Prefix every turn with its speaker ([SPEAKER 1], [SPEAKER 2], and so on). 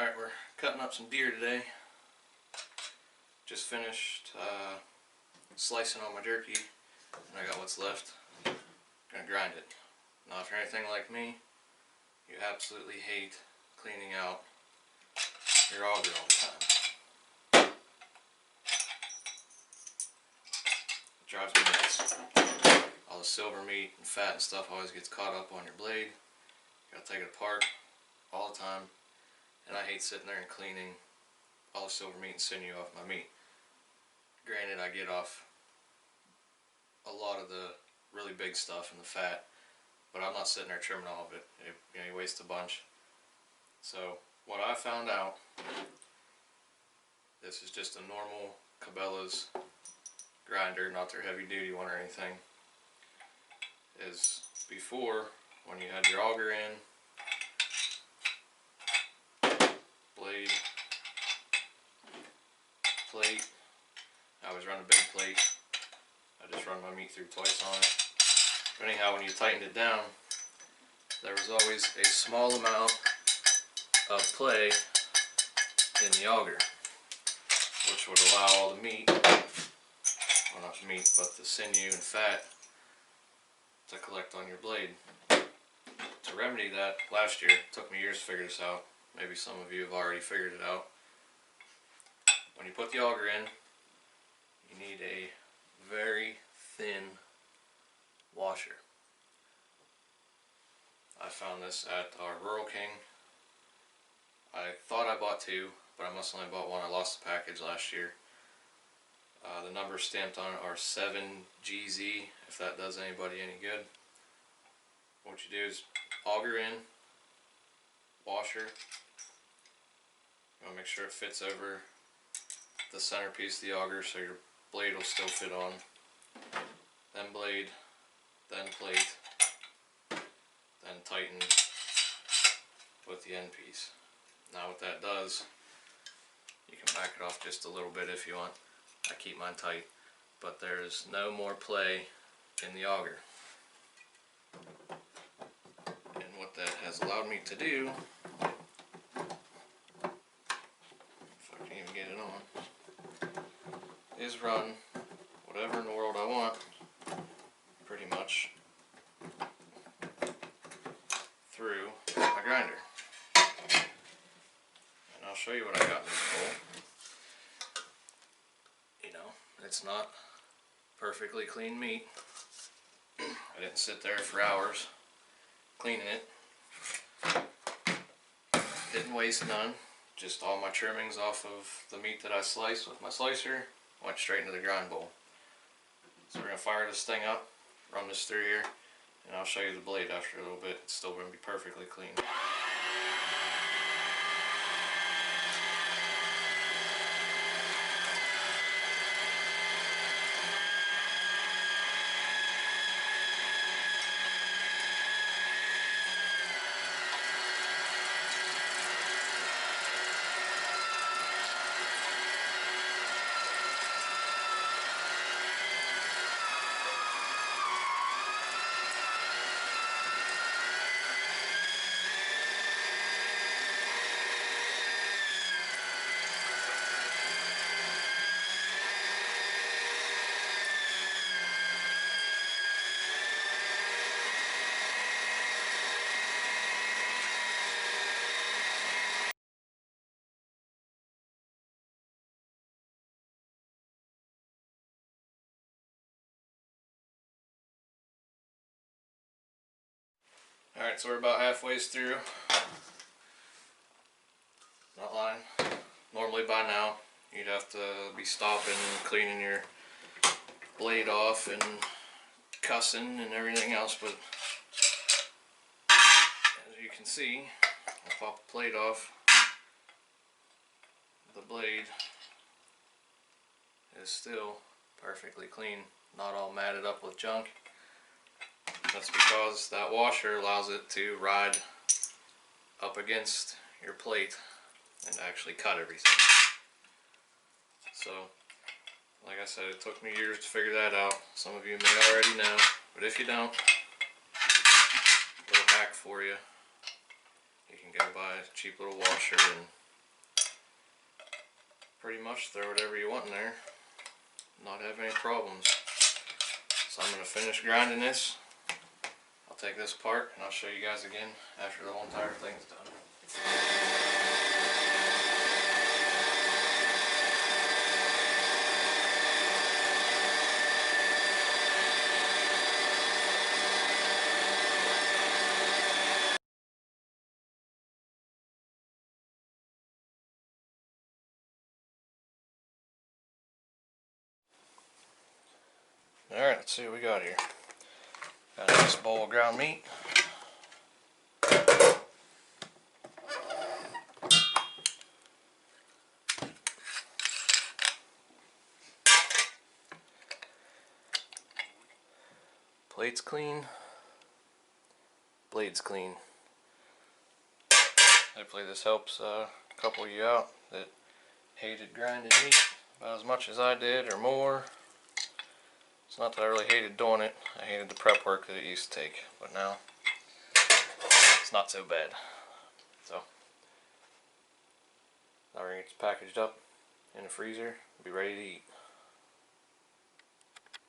[SPEAKER 1] Alright, we're cutting up some deer today. Just finished slicing all my jerky, and I got what's left. Gonna grind it. Now, if you're anything like me, you absolutely hate cleaning out your auger all the time. It drives me nuts. All the silver meat and fat and stuff always gets caught up on your blade. You gotta take it apart all the time. And I hate sitting there and cleaning all the silver meat and sinew off my meat. Granted, I get off a lot of the really big stuff and the fat, but I'm not sitting there trimming all of it. You waste a bunch. So what I found out, this is just a normal Cabela's grinder, not their heavy duty one or anything, is before, when you had your auger in, blade, plate, I always run a big plate. I just run my meat through twice on it. But anyhow, when you tightened it down, there was always a small amount of play in the auger, which would allow all the meat, well, not the meat, but the sinew and fat to collect on your blade. To remedy that, last year, it took me years to figure this out. Maybe some of you have already figured it out. When you put the auger in, you need a very thin washer. I found this at our Rural King. I thought I bought two, but I must have only bought one. I lost the package last year. The numbers stamped on it are 7GZ, if that does anybody any good. What you do is auger in, washer. You want to make sure it fits over the centerpiece of the auger so your blade will still fit on. Then blade, then plate, then tighten with the end piece. Now what that does, you can back it off just a little bit if you want. I keep mine tight, but there's no more play in the auger. And what that has allowed me to do, if I can even get it on, is run whatever in the world I want, pretty much, through my grinder. And I'll show you what I got in this bowl. You know, it's not perfectly clean meat. I didn't sit there for hours cleaning it. Didn't waste none. Just all my trimmings off of the meat that I sliced with my slicer went straight into the grind bowl. So we're going to fire this thing up, run this through here, and I'll show you the blade after a little bit. It's still going to be perfectly clean. Alright, so we're about halfway through. Not lying. Normally by now you'd have to be stopping and cleaning your blade off and cussing and everything else, but as you can see, I'll pop the plate off. The blade is still perfectly clean, not all matted up with junk. That's because that washer allows it to ride up against your plate and actually cut everything. So, like I said, it took me years to figure that out. Some of you may already know, but if you don't, little hack for you. You can go buy a cheap little washer and pretty much throw whatever you want in there, not have any problems. So I'm going to finish grinding this. I'll take this apart and I'll show you guys again after the whole entire thing's done. Alright, let's see what we got here. Got a nice bowl of ground meat. Plates clean. Blades clean. Hopefully this helps a couple of you out that hated grinding meat about as much as I did or more. It's not that I really hated doing it. I hated the prep work that it used to take, but now it's not so bad. So now we're going to get this packaged up in the freezer and be ready to eat.